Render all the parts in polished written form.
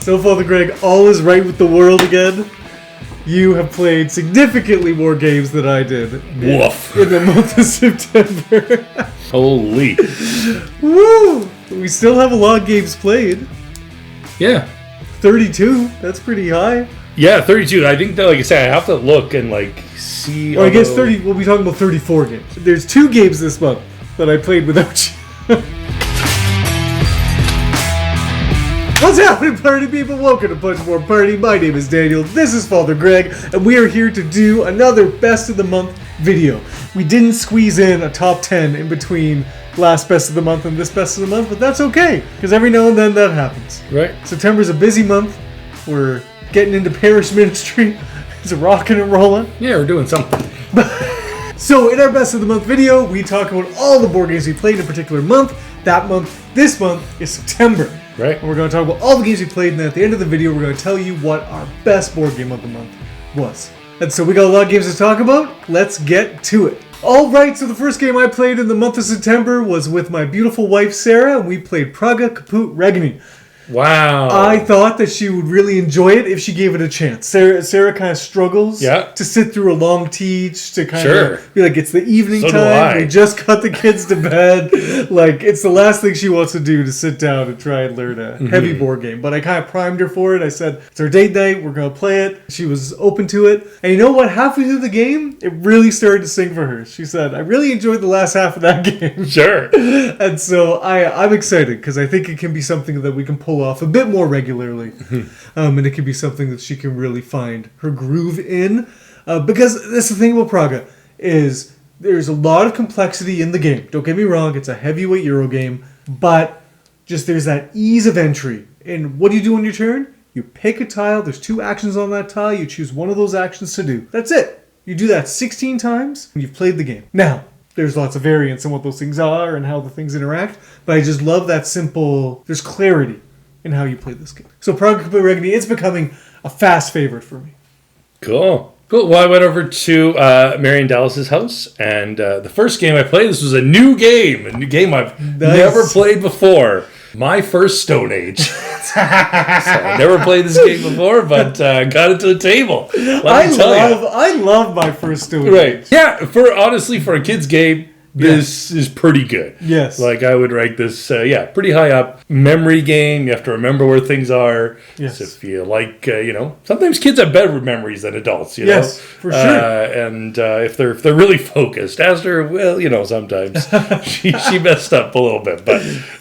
So, Father Greg, all is right with the world again. You have played significantly more games than I did. Woof. In the month of September. Holy. Woo! We still have a lot of games played. Yeah. 32. That's pretty high. Yeah, 32. I think that, like I said, I have to look and see. Well, I guess 30. We'll be talking about 34 games. There's 2 games this month that I played without you. What's happening, party people? Welcome to Punch More Party. My name is Daniel. This is Father Greg, and we are here to do another Best of the Month video. We didn't squeeze in a top 10 in between last Best of the Month and this Best of the Month, but that's okay, because every now and then that happens. Right. September's a busy month. We're getting into parish ministry. It's rocking and rolling. Yeah, we're doing something. So, in our Best of the Month video, we talk about all the board games we played in a particular month. That month, this month, is September. Right. And we're going to talk about all the games we played, and then at the end of the video, we're going to tell you what our best board game of the month was. And so we got a lot of games to talk about. Let's get to it. Alright, so the first game I played in the month of September was with my beautiful wife, Sarah, and we played Praga Kaput Regni. Wow. I thought that she would really enjoy it if she gave it a chance. Sarah kind of struggles to sit through a long teach, to kind of be like, it's the evening time, we just got the kids to bed. Like, it's the last thing she wants to do, to sit down and try and learn a heavy board game. But I kind of primed her for it. I said, it's our date night, we're going to play it. She was open to it. And you know what? Halfway through the game, it really started to sing for her. She said, I really enjoyed the last half of that game. Sure. And so I'm excited, because I think it can be something that we can pull off a bit more regularly, and it can be something that she can really find her groove in, because that's the thing about Praga, is there's a lot of complexity in the game. Don't get me wrong, it's a heavyweight Euro game, but just there's that ease of entry. And what do you do on your turn? You pick a tile, there's 2 actions on that tile, you choose one of those actions to do. That's it. You do that 16 times, and you've played the game. Now, there's lots of variance in what those things are and how the things interact, but I just love that simple, there's clarity in how you play this game. So Praga Kaput Regni, it's becoming a fast favorite for me. Cool. Well, I went over to Marion Dallas's house, and the first game I played, this was a new game I've never played before. My first Stone Age. So I never played this game before, but got it to the table. I love my first Stone Age. Right. Yeah, for a kid's game, this is pretty good. Yes. Like, I would rank this, pretty high up. Memory game. You have to remember where things are. Yes. So if you like, sometimes kids have better memories than adults, you know? Yes, for sure. And if they're really focused. Esther, well, sometimes she messed up a little bit.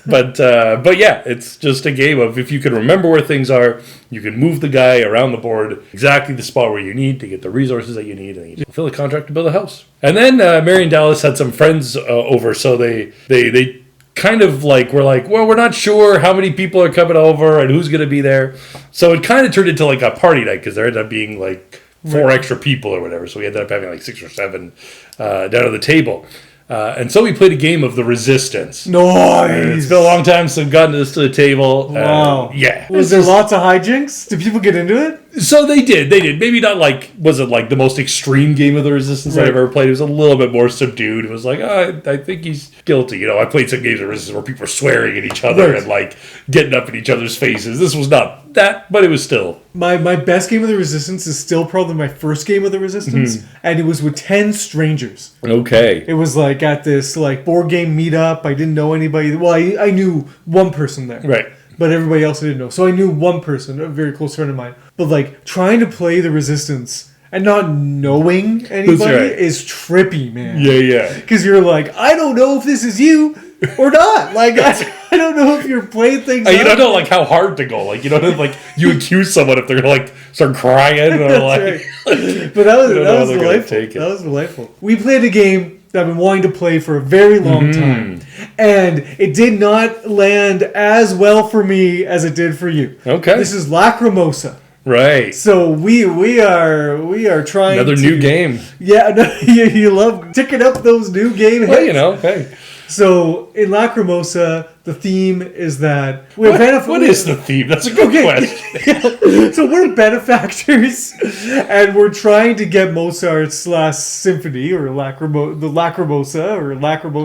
But yeah, it's just a game of, if you can remember where things are, you can move the guy around the board exactly the spot where you need to get the resources that you need, and you fulfill a contract to build a house. And then Marion Dallas had some friends over, so they kind of were like, well, we're not sure how many people are coming over and who's going to be there. So it kind of turned into like a party night, because there ended up being like 4 extra people or whatever. So we ended up having like 6 or 7 down at the table. And so we played a game of The Resistance. Nice! It's been a long time since I've gotten this to the table. Wow. Yeah. Was there lots of High Jinx? Did people get into it? So they did. Maybe not wasn't like the most extreme game of The Resistance I've ever played. It was a little bit more subdued. It was like, I think he's guilty. I played some games of Resistance where people were swearing at each other and like getting up in each other's faces. This was not that, but it was still. My best game of The Resistance is still probably my first game of The Resistance, and it was with 10 strangers. Okay. It was like at this like board game meetup. I didn't know anybody. Well, I knew one person there. Right. But everybody else I didn't know. So I knew one person, a very close friend of mine. But like trying to play The Resistance and not knowing anybody is trippy, man. Yeah. Because you're like, I don't know if this is you or not. Like, I don't know if you're playing things You don't know like how hard to go. Like, you don't know, like, you accuse someone if they're gonna like start crying or like. But that was delightful. That was delightful. We played a game that I've been wanting to play for a very long time, and it did not land as well for me as it did for you. Okay. This is Lacosa. Right. So we are trying another new game. Yeah, you love ticking up those new game hits. Well, hey. So in Lacrimosa, the theme is that What is the theme? That's a good question. So we're benefactors, and we're trying to get Mozart's last symphony, or the Lacrimosa,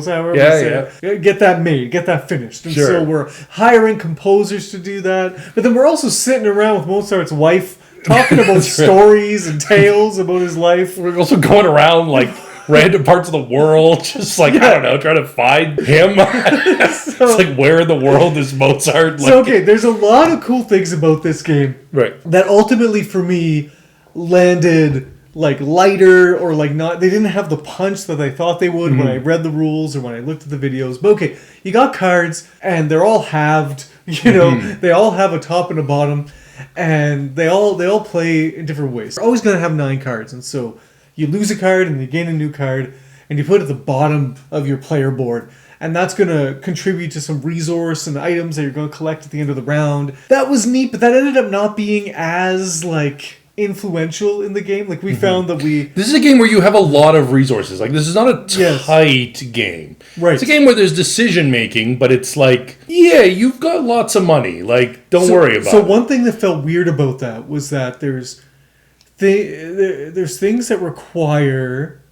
however you say it, get that made, get that finished. And so we're hiring composers to do that, but then we're also sitting around with Mozart's wife talking about stories and tales about his life. We're also going around like random parts of the world, just like, I don't know, trying to find him. It's like, where in the world is Mozart? So, okay, there's a lot of cool things about this game. Right. That ultimately, for me, landed like lighter, or like not, they didn't have the punch that I thought they would when I read the rules or when I looked at the videos. But okay, you got cards, and they're all halved, they all have a top and a bottom, and they all play in different ways. You're always going to have 9 cards, and so you lose a card and you gain a new card, and you put it at the bottom of your player board. And that's going to contribute to some resource and items that you're going to collect at the end of the round. That was neat, but that ended up not being as, like, influential in the game. Like, we found that This is a game where you have a lot of resources. Like, this is not a tight game. Right. It's a game where there's decision-making, but it's like, yeah, you've got lots of money. Like, don't worry about it. So one thing that felt weird about that was that there's things that require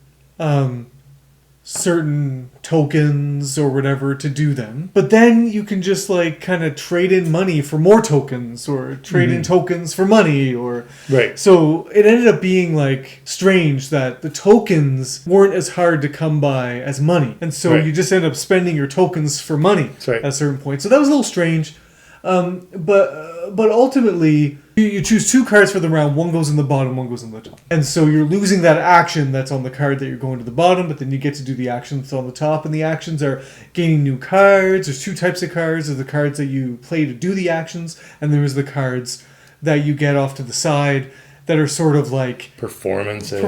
certain tokens or whatever to do them, but then you can just like kind of trade in money for more tokens, or trade in tokens for money, or right. So it ended up being like strange that the tokens weren't as hard to come by as money, and so you just end up spending your tokens for money at a certain point. So that was a little strange. But ultimately, you choose 2 cards for the round. One goes in the bottom, one goes in the top. And so you're losing that action that's on the card that you're going to the bottom, but then you get to do the action that's on the top. And the actions are gaining new cards. There's 2 types of cards. There's the cards that you play to do the actions, and there's the cards that you get off to the side that are sort of like performances.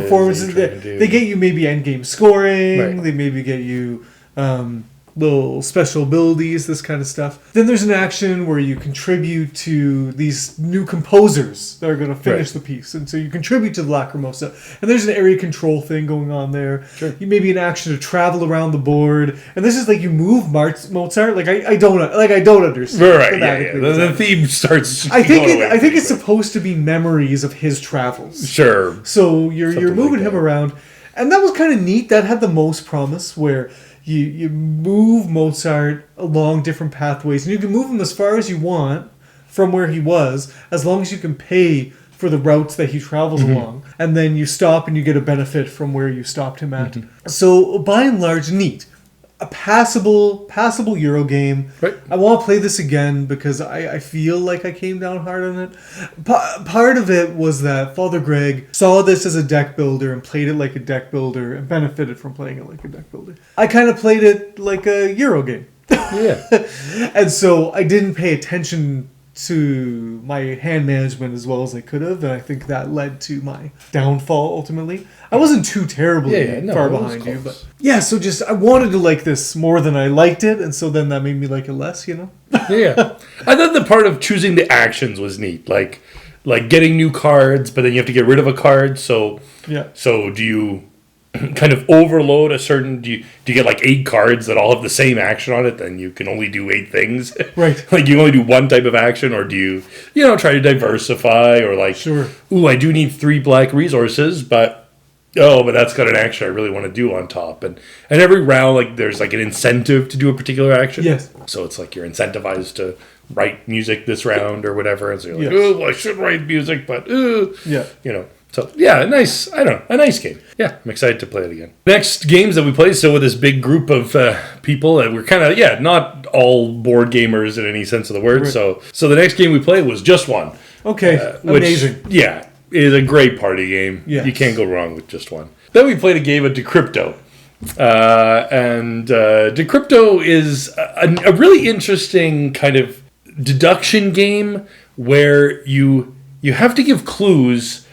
They get you maybe endgame scoring. Right. They maybe get you little special abilities, this kind of stuff. Then there's an action where you contribute to these new composers that are going to finish the piece. And so you contribute to the Lacrimosa. And there's an area control thing going on there. Sure. You maybe an action to travel around the board. And this is like you move Mozart. Like I don't understand. Right, yeah. The theme starts. I think it's supposed to be memories of his travels. Sure. So you're moving him around. And that was kind of neat. That had the most promise, where you move Mozart along different pathways, and you can move him as far as you want from where he was, as long as you can pay for the routes that he travels along, and then you stop and you get a benefit from where you stopped him at. So by and large, neat. A passable Euro game. Right. I want to play this again because I feel like I came down hard on it. Part of it was that Father Greg saw this as a deck builder and played it like a deck builder and benefited from playing it like a deck builder. I kind of played it like a Euro game. Yeah. And so I didn't pay attention to my hand management as well as I could have, and I think that led to my downfall ultimately. I wasn't too terribly far behind you, but yeah, so just I wanted to like this more than I liked it, and so then that made me like it less, Yeah. I thought the part of choosing the actions was neat, like getting new cards, but then you have to get rid of a card, so do you kind of overload a certain, do you get like 8 cards that all have the same action on it, then you can only do 8 things, right? Like you only do one type of action, or do you try to diversify, or like, I do need 3 black resources, but that's got an action I really want to do on top, and every round, like, there's like an incentive to do a particular action. Yes. So it's like you're incentivized to write music this round or whatever, and so you're like, I should write music, but So, yeah, a nice game. Yeah, I'm excited to play it again. Next games that we played, so with this big group of people, that we're kind of, not all board gamers in any sense of the word. Right. So the next game we played was Just One. Okay, amazing. Yeah, it is a great party game. Yes. You can't go wrong with Just One. Then we played a game of Decrypto. And Decrypto is a really interesting kind of deduction game where you have to give clues,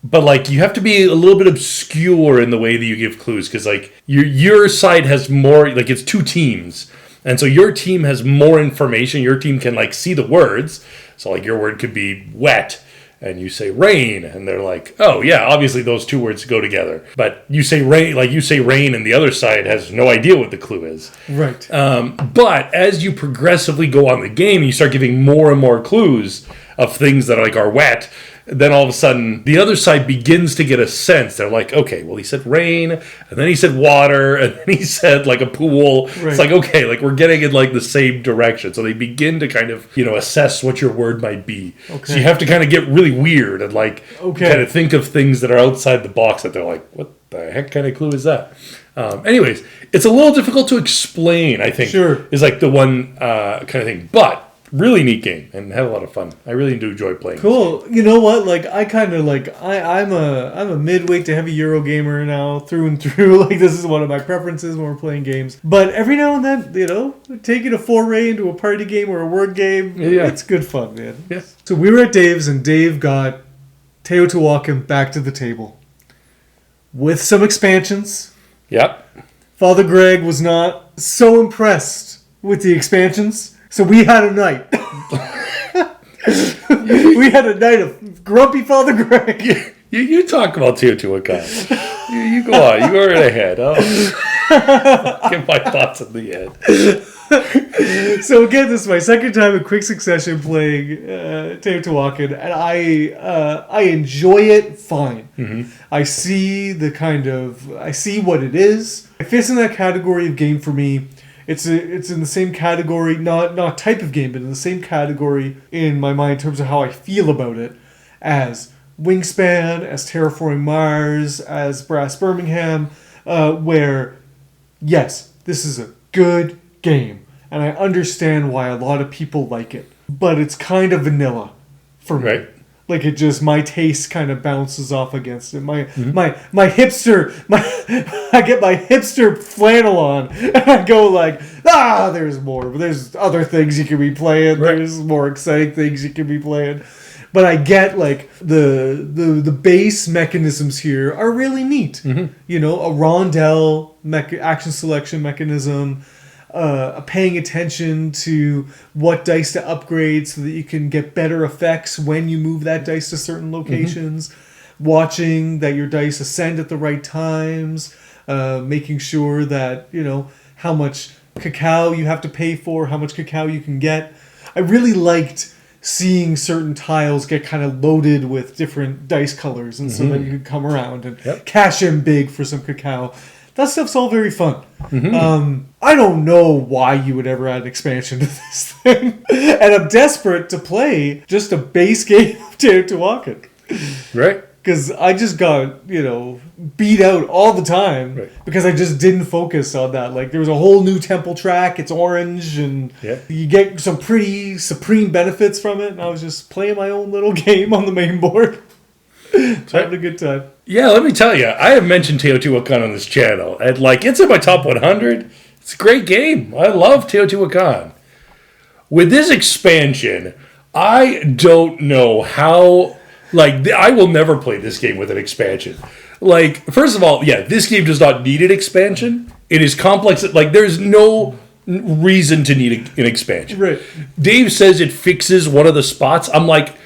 but like you have to be a little bit obscure in the way that you give clues, because like your side has more, like it's 2 teams, and so your team has more information. Your team can like see the words, so like your word could be wet, and you say rain, and they're like, oh yeah, obviously those two words go together. But you say rain, and the other side has no idea what the clue is. Right. But as you progressively go on the game, you start giving more and more clues of things that are wet. Then all of a sudden, the other side begins to get a sense. They're like, okay, well, he said rain, and then he said water, and then he said like a pool. Right. It's like, okay, like we're getting in like the same direction. So they begin to kind of, assess what your word might be. Okay. So you have to kind of get really weird and like kind of think of things that are outside the box that they're like, what the heck kind of clue is that? Anyways, it's a little difficult to explain, I think, is like the one kind of thing. But really neat game and had a lot of fun. I really do enjoy playing. Cool. You know what? Like I kind of like I'm a midweight to heavy Euro gamer now through and through. Like this is one of my preferences when we're playing games. But every now and then, taking a foray into a party game or a word game, it's good fun, man. Yeah. So we were at Dave's and Dave got Teotihuacan back to the table with some expansions. Yep. Father Greg was not so impressed with the expansions. So we had a night. We had a night of grumpy Father Greg. You talk about Teotihuacan. You go on. You go right ahead. I'll get my thoughts at the end. So again, this is my second time in quick succession playing Teotihuacan, and I enjoy it fine. Mm-hmm. I see what it is. It fits in that category of game for me. It's in the same category, not type of game, but in the same category in my mind in terms of how I feel about it as Wingspan, as Terraforming Mars, as Brass Birmingham, where, yes, this is a good game, and I understand why a lot of people like it, but it's kind of vanilla for me. Right. Like it just, my taste kind of bounces off against it. My hipster, I get my hipster flannel on and I go like, there's more. There's other things you can be playing. Right. There's more exciting things you can be playing. But I get like the base mechanisms here are really neat. Mm-hmm. A rondel action selection mechanism. Paying attention to what dice to upgrade so that you can get better effects when you move that dice to certain locations, watching that your dice ascend at the right times, making sure that, how much cacao you have to pay for, how much cacao you can get. I really liked seeing certain tiles get kind of loaded with different dice colors, and so then you could come around and cash in big for some cacao. That stuff's all very fun. Mm-hmm. I don't know why you would ever add an expansion to this thing. And I'm desperate to play just a base game of Teotihuacan. Right. Because I just got, beat out all the time because I just didn't focus on that. Like, there was a whole new temple track. It's orange, and you get some pretty supreme benefits from it. And I was just playing my own little game on the main board. Having a good time. Yeah, let me tell you, I have mentioned Teotihuacan on this channel, and it's in my top 100. It's a great game. I love Teotihuacan. With this expansion, I don't know how. I will never play this game with an expansion. First of all, this game does not need an expansion. It is complex. There's no reason to need an expansion. Right. Dave says it fixes one of the spots. I'm like,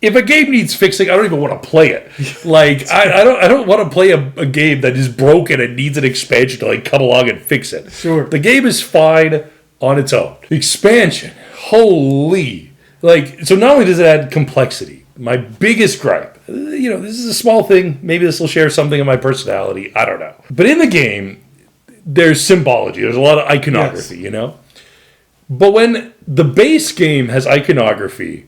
if a game needs fixing, I don't even want to play it. I don't want to play a game that is broken and needs an expansion to come along and fix it. Sure. The game is fine on its own. Expansion, holy. So not only does it add complexity, my biggest gripe, this is a small thing. Maybe this will share something of my personality. I don't know. But in the game, there's symbology. There's a lot of iconography, But when the base game has iconography,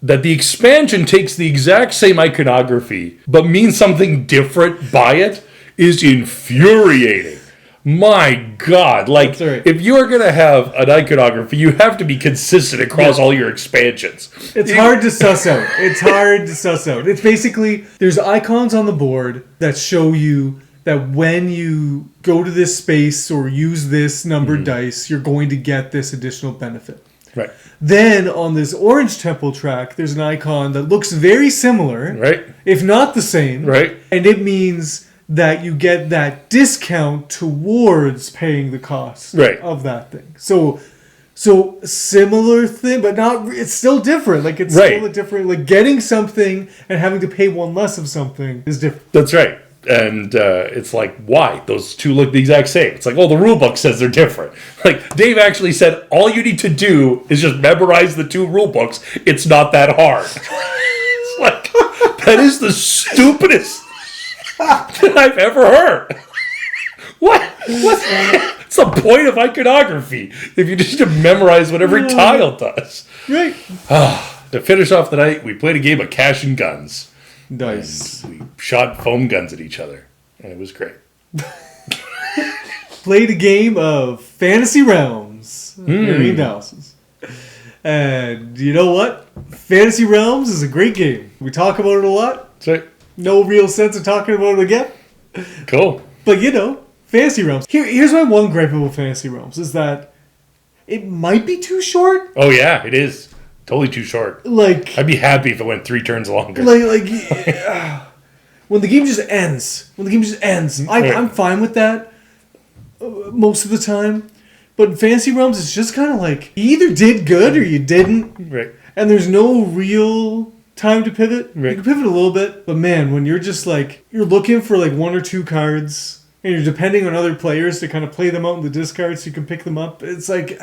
that the expansion takes the exact same iconography but means something different by it is infuriating. My God. If you're going to have an iconography, you have to be consistent across all your expansions. It's hard to suss out. It's basically, there's icons on the board that show you that when you go to this space or use this numbered dice, you're going to get this additional benefit. Right. Then on this orange temple track, there's an icon that looks very similar, right? If not the same, right? And it means that you get that discount towards paying the cost of that thing. So So similar thing, but not. It's still different. Like it's Right. still a different. Like getting something and having to pay one less of something is different. That's right. And it's like, why? Those two look the exact same. It's like, oh, the rule book says they're different. Like, Dave actually said, all you need to do is just memorize the two rule books. It's not that hard. It's like, that is the stupidest that I've ever heard. What's the point of iconography if you just memorize what every tile does? Right. To finish off the night, we played a game of cash and guns. Nice. And we shot foam guns at each other, and it was great. Played a game of Fantasy Realms. Marion Dowson's. And you know what? Fantasy Realms is a great game. We talk about it a lot. That's right. No real sense of talking about it again. Cool. But you know, Fantasy Realms. Here's my one gripe about Fantasy Realms is that it might be too short. Oh yeah, it is. Totally too short. Like I'd be happy if it went 3 turns longer. When the game just ends. I'm fine with that most of the time. But in Fantasy Realms, it's just kind of like you either did good or you didn't. Right. And there's no real time to pivot. Right. You can pivot a little bit. But man, when you're just like, you're looking for like 1 or 2 cards and you're depending on other players to kind of play them out in the discard so you can pick them up, it's like,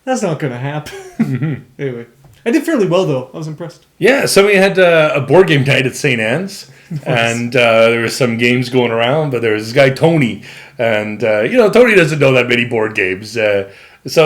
that's not going to happen. Anyway. I did fairly well, though. I was impressed. Yeah, so we had a board game night at St. Anne's, and there was some games going around, but there was this guy, Tony, and, Tony doesn't know that many board games, so,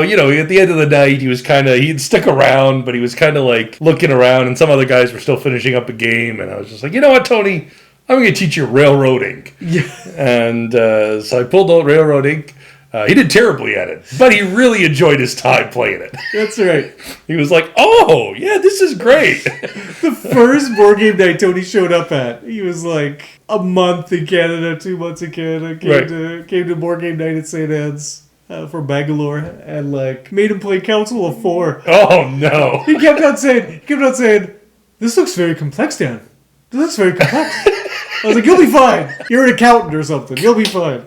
at the end of the night, he'd stick around, but he was kind of, like, looking around, and some other guys were still finishing up a game, and I was just like, you know what, Tony? I'm going to teach you railroading. Yeah. And so I pulled out railroading. He did terribly at it, but he really enjoyed his time playing it. That's right. He was like, oh, yeah, this is great. The first board game night Tony showed up at, he was like a month in Canada, 2 months in Canada, came to board game night at St. Anne's from Bangalore, and like made him play Council of 4. Oh, no. He kept on saying, this looks very complex, Dan. This looks very complex. I was like, you'll be fine. You're an accountant or something. You'll be fine.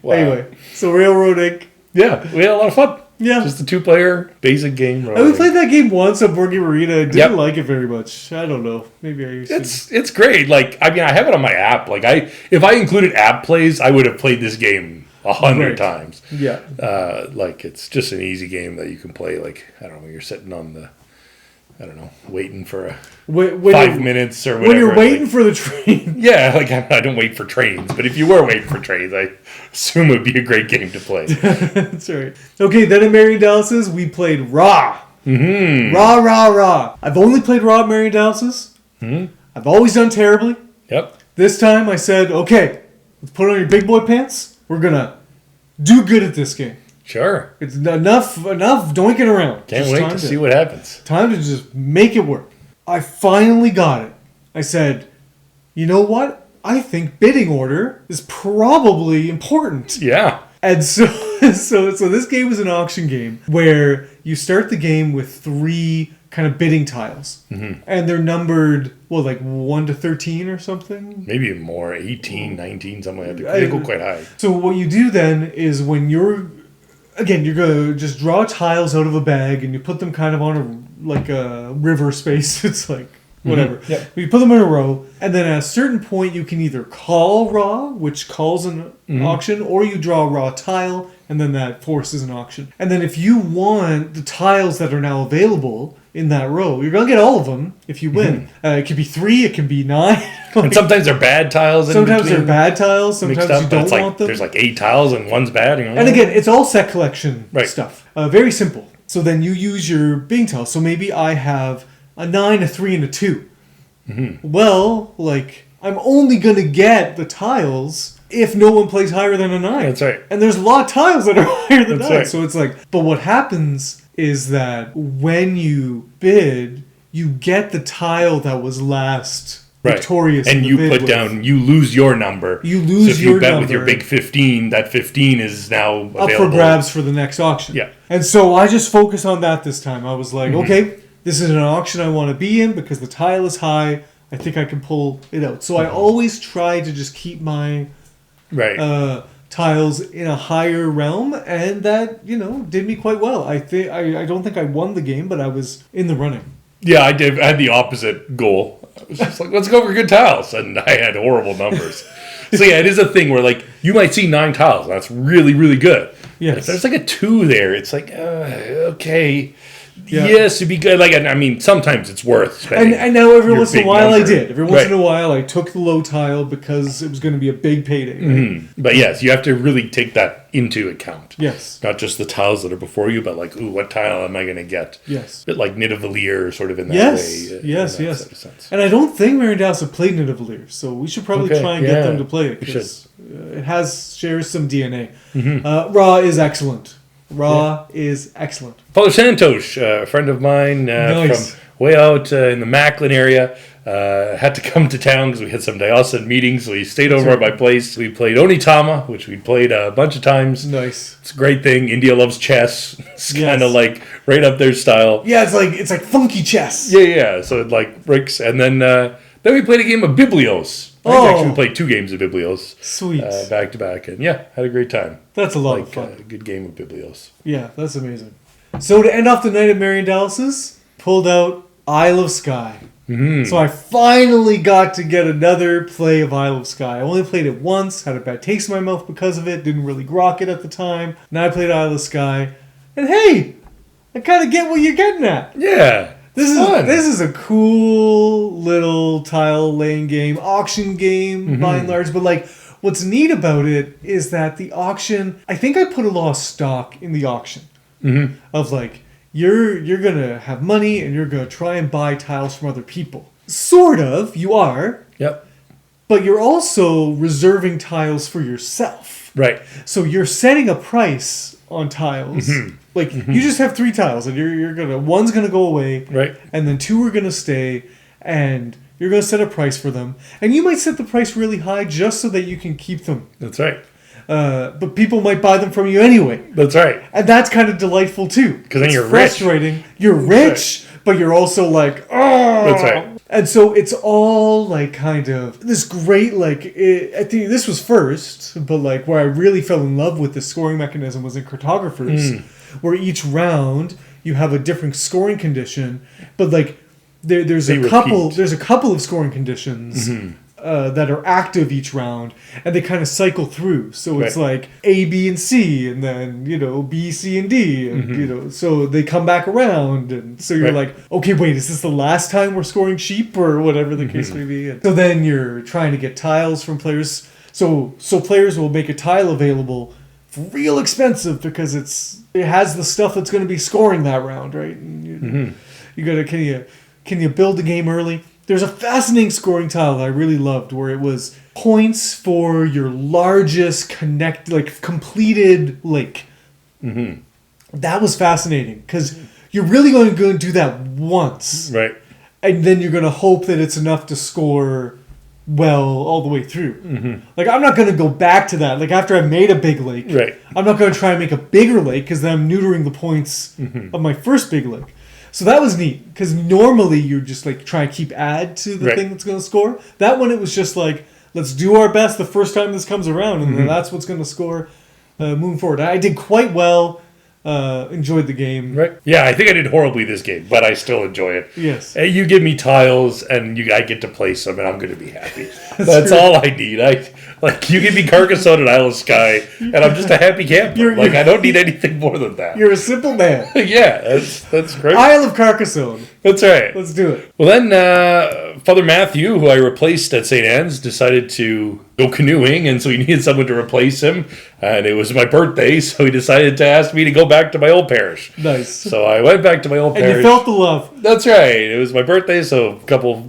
Wow. Anyway, so railroading. Yeah, we had a lot of fun. Yeah. Just a 2-player basic game. We played that game once on Board Game Arena. I didn't like it very much. I don't know. Maybe I used to. It's great. Like, I mean, I have it on my app. Like, if I included app plays, I would have played this game 100 times. Yeah. Like, it's just an easy game that you can play. Like, I don't know, you're sitting on the, waiting for 5 minutes or whatever. When you're waiting for the train. Yeah, like, I don't wait for trains. But if you were waiting for trains, I assume it would be a great game to play. That's right. Okay, then at Marion Dallas's, we played Raw. Mm-hmm. Raw. I've only played Raw at Marion Dallas's. Mm-hmm. I've always done terribly. Yep. This time I said, okay, let's put on your big boy pants. We're going to do good at this game. Sure. It's enough doinking around. Can't wait to see what happens. Time to just make it work. I finally got it. I said, you know what? I think bidding order is probably important. Yeah. And so this game is an auction game where you start the game with 3 kind of bidding tiles. Mm-hmm. And they're numbered, 1 to 13 or something? Maybe more, 18, 19, something like that. They go quite high. So what you do then is when you're going to just draw tiles out of a bag and you put them kind of on a river space. It's like, whatever. Mm-hmm. Yep. You put them in a row, and then at a certain point you can either call raw, which calls an auction, or you draw a raw tile, and then that forces an auction. And then if you want the tiles that are now available in that row, you're going to get all of them if you win. Mm-hmm. It could be 3, it can be 9. And sometimes they're bad tiles. Sometimes they're bad tiles. Sometimes you don't want them. There's 8 tiles and one's bad. And again, it's all set collection stuff. Very simple. So then you use your bidding tiles. So maybe I have a 9, a 3, and a 2. Mm-hmm. Well, I'm only going to get the tiles if no one plays higher than a 9. That's right. And there's a lot of tiles that are higher than 9. Right. So it's but what happens is that when you bid, you get the tile that was last victorious. And you put down, you lose your number. You lose your number. So if you bet with your big 15, that 15 is now available. Up for grabs for the next auction. Yeah. And so I just focused on that this time. I was like, okay, this is an auction I want to be in because the tile is high. I think I can pull it out. So I always try to just keep my tiles in a higher realm, and that, did me quite well. I don't think I won the game, but I was in the running. Yeah, I did. I had the opposite goal. I was just like, let's go for good tiles. And I had horrible numbers. So yeah, it is a thing where like you might see 9 tiles. And that's really, really good. Yes. If there's like a 2 there, it's like, okay. Yeah. Yes, it'd be good. Like, I mean, sometimes it's worth spending. And now every your once in a big while number. I did. Every once in a while I took the low tile because it was going to be a big payday. Right? But yes, you have to really take that into account. Yes. Not just the tiles that are before you, but like, ooh, what tile am I going to get? Yes. A bit like Nidavellir, sort of in that Yes. way. Yes, in that yes. sort of sense. And I don't think Mariendaus have played Nidavellir, so we should probably Okay, try and get them to play it we because it shares some DNA. Raw is excellent. Raw is excellent. Father Santos, a friend of mine Nice. from way out in the Macklin area, had to come to town because we had some diocesan meetings, so he stayed over at my place. We played Onitama, which we played a bunch of times. Nice. It's a great thing. India loves chess. It's Yes. kind of like right up their style. Yeah, it's like funky chess. Yeah. So it like breaks, and then we played a game of Biblios. I think actually we played 2 games of Biblios. Sweet. Back to back, and yeah, had a great time. That's a lot of Like fun. a good game of Biblios. Yeah, that's amazing. So to end off the night at Mariendals's, pulled out Isle of Skye. So I finally got to get another play of Isle of Skye. I only played it once, had a bad taste in my mouth because of it, didn't really grok it at the time. Now I played Isle of Skye, and hey, I kind of get what you're getting at. Yeah. This fun. is a cool little tile laying game, auction game by and large, but like what's neat about it is that the auction, I think I put a lot of stock in the auction of like you're gonna have money and you're gonna try and buy tiles from other people. Sort of, you are, Yep. but you're also reserving tiles for yourself. Right. So you're setting a price on tiles. Like you just have 3 tiles and you're gonna one's gonna go away, Right. and then 2 are gonna stay, and you're gonna set a price for them. And you might set the price really high just so that you can keep them. That's right. But people might buy them from you anyway. That's right. And that's kind of delightful too. 'Cause then It's you're rich. frustrating. You're rich, but you're also like, oh. That's right. And so it's all like kind of this great I think this was first, but like where I really fell in love with the scoring mechanism was in Cartographers, where each round you have a different scoring condition, but like there's a couple of scoring conditions that are active each round, and they kind of cycle through. So it's like A, B, and C, and then B, C, and D, and so they come back around, and so you're like, okay, wait, is this the last time we're scoring sheep or whatever the case may be? And so then you're trying to get tiles from players. So players will make a tile available for real expensive because it has the stuff that's going to be scoring that round, right? And you gotta can you build the game early? There's a fascinating scoring tile that I really loved where it was points for your largest completed lake. That was fascinating because you're really going to go and do that once. Right. And then you're going to hope that it's enough to score well all the way through. Like, I'm not going to go back to that. Like, after I've made a big lake, I'm not going to try and make a bigger lake because then I'm neutering the points of my first big lake. So that was neat, because normally you're just like trying to keep add to the thing that's going to score. That one, it was just like, let's do our best the first time this comes around, and then that's what's going to score moving forward. I did quite well, enjoyed the game. Right. Yeah, I think I did horribly this game, but I still enjoy it. Yes. Hey, you give me tiles, and I get to play some, and I'm going to be happy. That's all I need. You give me Carcassonne and Isle of Skye, and I'm just a happy camper. I don't need anything more than that. You're a simple man. Yeah, that's great. Isle of Carcassonne. That's right. Let's do it. Well, then Father Matthew, who I replaced at St. Anne's, decided to go canoeing, and so he needed someone to replace him. And it was my birthday, so he decided to ask me to go back to my old parish. Nice. So I went back to my old parish. And you felt the love. That's right. It was my birthday, so a couple,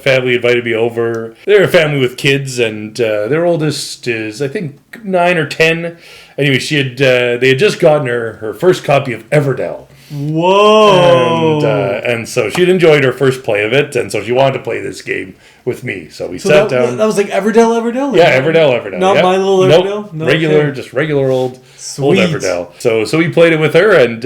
family invited me over. They're a family with kids, and their oldest is, I think, 9 or 10. Anyway, they had just gotten her first copy of Everdell. Whoa! And so she'd enjoyed her first play of it, and so she wanted to play this game with me. So we sat down. That was like Everdell? Yeah, Everdell. Not My Little Everdell? Nope. Regular, just regular old Sweet. Everdell. So we played it with her, and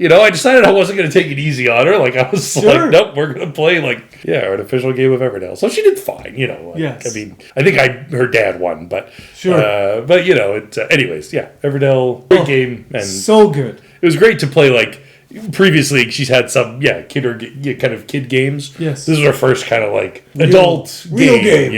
I decided I wasn't going to take it easy on her. Like, I was like, nope, we're going to play, like, an official game of Everdell. So she did fine, Yes. I mean, I think her dad won, but... Sure. But, anyways, Everdell, great game. And so good. It was great to play, like... Previously, she's had some, kind of kid games. Yes. This was her first kind of, like, adult real game.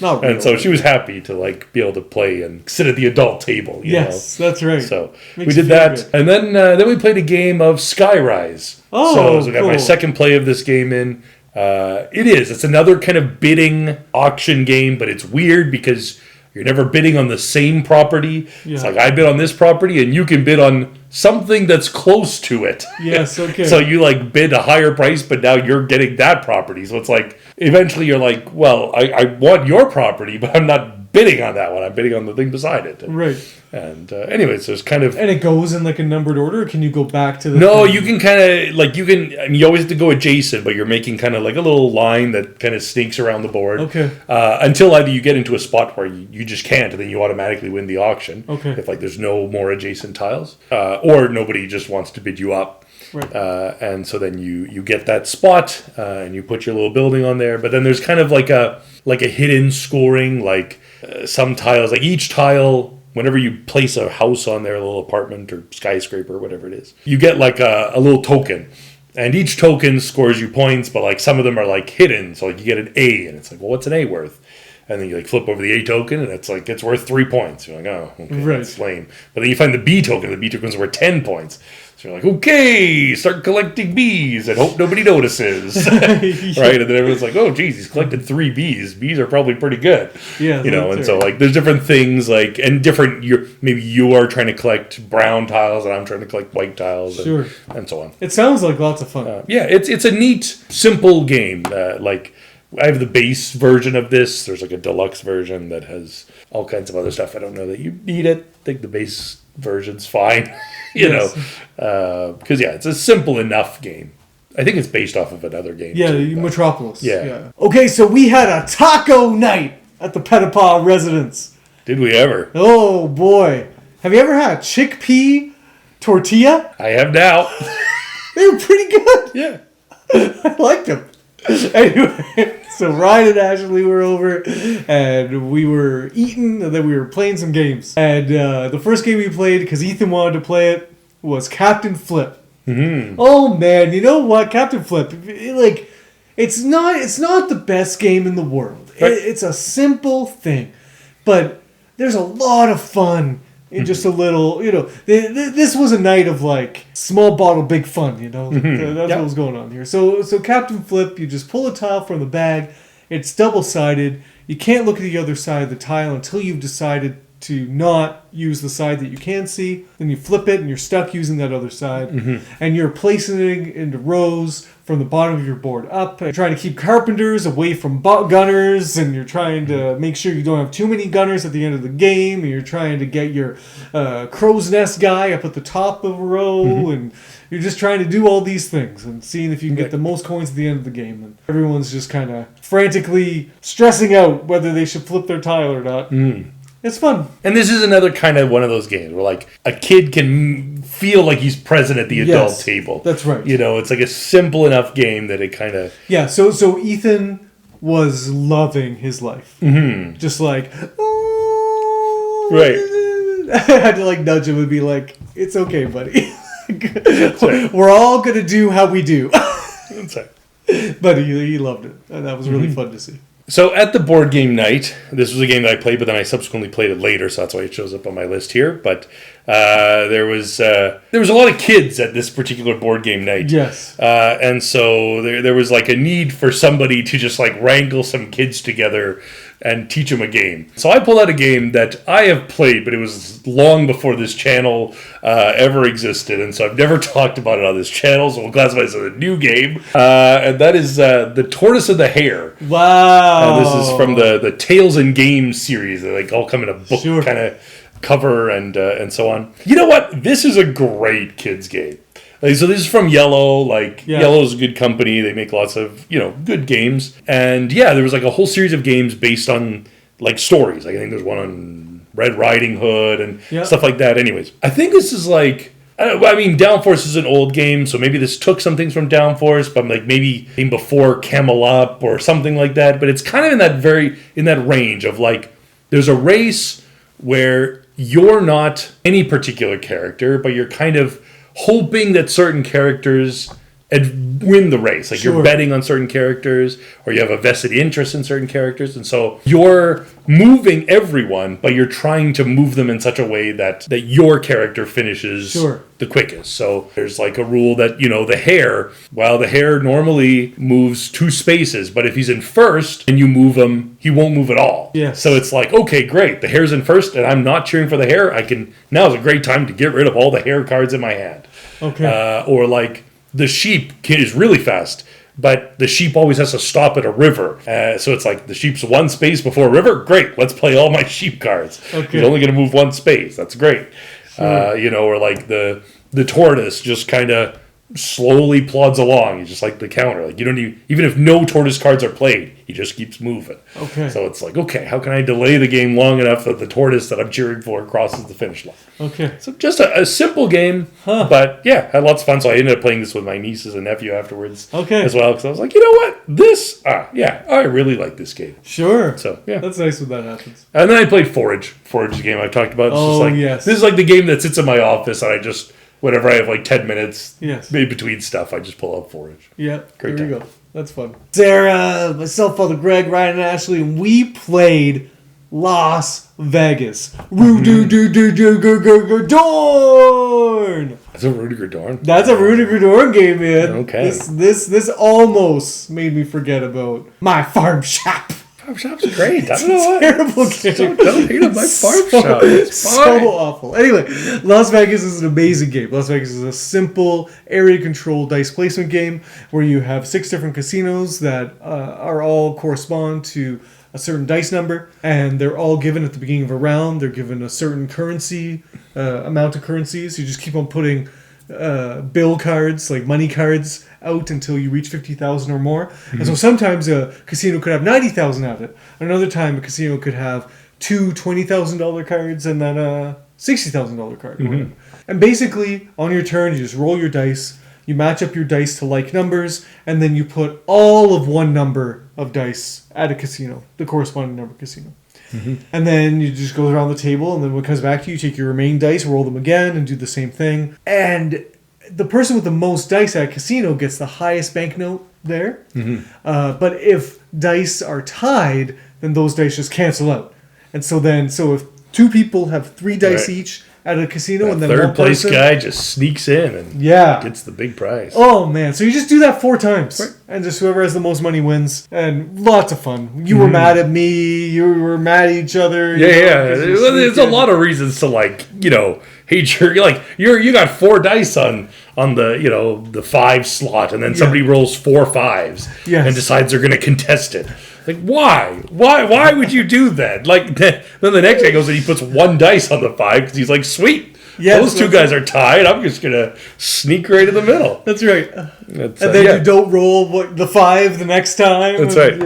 Not real. And so she was happy to, like, be able to play and sit at the adult table, Yes, that's right. So we did that. Good. And then we played a game of Skyrise. So I got my second play of this game in. It's another kind of bidding auction game, but it's weird because... You're never bidding on the same property. Yeah. It's like, I bid on this property, and you can bid on something that's close to it. Yes, okay. So you, like, bid a higher price, but now you're getting that property. So it's like, eventually you're like, well, I want your property, but I'm not bidding on that one. I'm bidding on the thing beside it. Right. And anyways, there's kind of... And it goes in, like, a numbered order, or can you go back to the... No, thing? You can kind of, like, you always have to go adjacent, but you're making kind of, like, a little line that kind of sneaks around the board. Okay. Until either you get into a spot where you just can't, and then you automatically win the auction. Okay. If, like, there's no more adjacent tiles. Or nobody just wants to bid you up. Right. And so then you get that spot, and you put your little building on there. But then there's kind of like a hidden scoring, like some tiles, like each tile... Whenever you place a house on there, a little apartment or skyscraper or whatever it is, you get like a little token. And each token scores you points, but like some of them are like hidden. So like you get an A, and it's like, well, what's an A worth? And then you like flip over the A token, and it's like, it's worth 3 points. You're like, oh, okay, that's lame. But then you find the B token. The B token's worth 10 points. So you're like, okay, start collecting Bs and hope nobody notices. Right? And then everyone's like, oh, geez, he's collected 3 Bs. Bs are probably pretty good. Yeah. And so like there's different things like, and different, maybe you are trying to collect brown tiles and I'm trying to collect white tiles and so on. It sounds like lots of fun. It's a neat, simple game. Like, I have the base version of this. There's like a deluxe version that has all kinds of other stuff. I don't know that you need it. I think the base version's fine. Because it's a simple enough game. I think it's based off of another game. Yeah, Metropolis. Yeah. Okay, so we had a taco night at the Petapa residence. Did we ever? Oh boy, have you ever had chickpea tortilla? I have now. They were pretty good. Yeah, I liked them. Anyway, so Ryan and Ashley were over, and we were eating, and then we were playing some games. And the first game we played, because Ethan wanted to play it, was Captain Flip. Mm-hmm. Oh man, you know what, Captain Flip? It's not the best game in the world. Right. It's a simple thing, but there's a lot of fun. In just a little, this was a night of like small bottle, big fun, That's what was going on here. So Captain Flip, you just pull a tile from the bag. It's double-sided. You can't look at the other side of the tile until you've decided to not use the side that you can see. Then you flip it and you're stuck using that other side. Mm-hmm. And you're placing it into rows from the bottom of your board up. You're trying to keep carpenters away from gunners, and you're trying to make sure you don't have too many gunners at the end of the game. And you're trying to get your crow's nest guy up at the top of a row. Mm-hmm. And you're just trying to do all these things and seeing if you can get the most coins at the end of the game. And everyone's just kind of frantically stressing out whether they should flip their tile or not. Mm. It's fun. And this is another kind of one of those games where, like, a kid can feel like he's present at the adult table. That's right. It's like a simple enough game that it kind of... Yeah, so Ethan was loving his life. Mm-hmm. Just like... Right. I had to, like, nudge him and be like, it's okay, buddy. Right. We're all going to do how we do. That's right. But he loved it. And that was really fun to see. So at the board game night, this was a game that I played, but then I subsequently played it later, so that's why it shows up on my list here. But there was a lot of kids at this particular board game night. Yes. And so there was like a need for somebody to just like wrangle some kids together and teach them a game. So I pulled out a game that I have played, but it was long before this channel ever existed, and so I've never talked about it on this channel, so we'll classify this as a new game. And that is the Tortoise and the Hare. Wow. This is from the Tales and Games series. They like all come in a book kind of cover and so on. You know what? This is a great kids game. Like, so this is from Yellow. Yellow's a good company. They make lots of, good games. And there was like a whole series of games based on like stories. Like, I think there's one on Red Riding Hood and stuff like that. Anyways, I think this is like I mean, Downforce is an old game, so maybe this took some things from Downforce, but like maybe in before Camel Up or something like that. But it's kind of in that range of like, there's a race where you're not any particular character, but you're kind of hoping that certain characters win the race. Like you're betting on certain characters, or you have a vested interest in certain characters, and so you're moving everyone, but you're trying to move them in such a way that your character finishes the quickest. So there's like a rule that, the hare normally moves 2 spaces, but if he's in first and you move him, he won't move at all. Yes. So it's like, okay, great, the hare's in first and I'm not cheering for the hare. Now's a great time to get rid of all the hare cards in my hand. Okay. Or like, the sheep is really fast, but the sheep always has to stop at a river. So it's like the sheep's 1 space before a river. Great, let's play all my sheep cards. Okay. He's only going to move 1 space. That's great. Or like the tortoise just kind of slowly plods along. He's just like the counter. Like you don't even if no tortoise cards are played, he just keeps moving. Okay. So it's like, okay, how can I delay the game long enough that the tortoise that I'm cheering for crosses the finish line? Okay. So just a simple game, but yeah, had lots of fun. So I ended up playing this with my nieces and nephew afterwards as well, because I was like, you know what? I really like this game. Sure. So yeah. That's nice when that happens. And then I played Forage. Forage is a game I've talked about. It's This is like the game that sits in my office, and I just, whenever I have like 10 minutes maybe between stuff, I just pull out Forage. Yeah, Great there time. you go. That's fun. Sarah, myself, Father Greg, Ryan, and Ashley, and we played Las Vegas. Dorn. That's a Rudiger Dorn? That's a Rudiger Dorn game, man. Okay. This almost made me forget about my farm shop. Farm Shop's great. I don't know why. Terrible game. Don't hate on my Farm Shop. It's fine. So awful. Anyway, Las Vegas is an amazing game. Las Vegas is a simple area control dice placement game where you have 6 different casinos that are all correspond to a certain dice number, and they're all given at the beginning of a round. They're given a certain currency, amount of currencies. You just keep on putting bill cards, like money cards, out until you reach 50,000 or more. Mm-hmm. And so sometimes a casino could have 90,000 at it. Another time a casino could have 2 $20,000 cards and then a $60,000 card. Mm-hmm. And basically, on your turn, you just roll your dice, you match up your dice to like numbers, and then you put all of one number of dice at a casino, the corresponding number casino. Mm-hmm. And then you just go around the table, and then when it comes back to you, you take your remaining dice, roll them again, and do the same thing. And the person with the most dice at a casino gets the highest banknote there. Mm-hmm. But if dice are tied, then those dice just cancel out. And so if 2 people have 3 dice each at a casino, and then third one place person, guy just sneaks in and gets the big prize. Oh man! So you just do that 4 times, and just whoever has the most money wins, and lots of fun. You were mad at me. You were mad at each other. There's a lot of reasons to hate you got 4 dice on the 5 slot, and then somebody rolls 4 5s and decides they're going to contest it. Like, why? Why would you do that? Like, then the next guy goes and he puts 1 dice on the 5 because he's like, sweet. Those 2 guys are tied. I'm just going to sneak right in the middle. That's right. And then you don't roll the 5 the next time. That's right.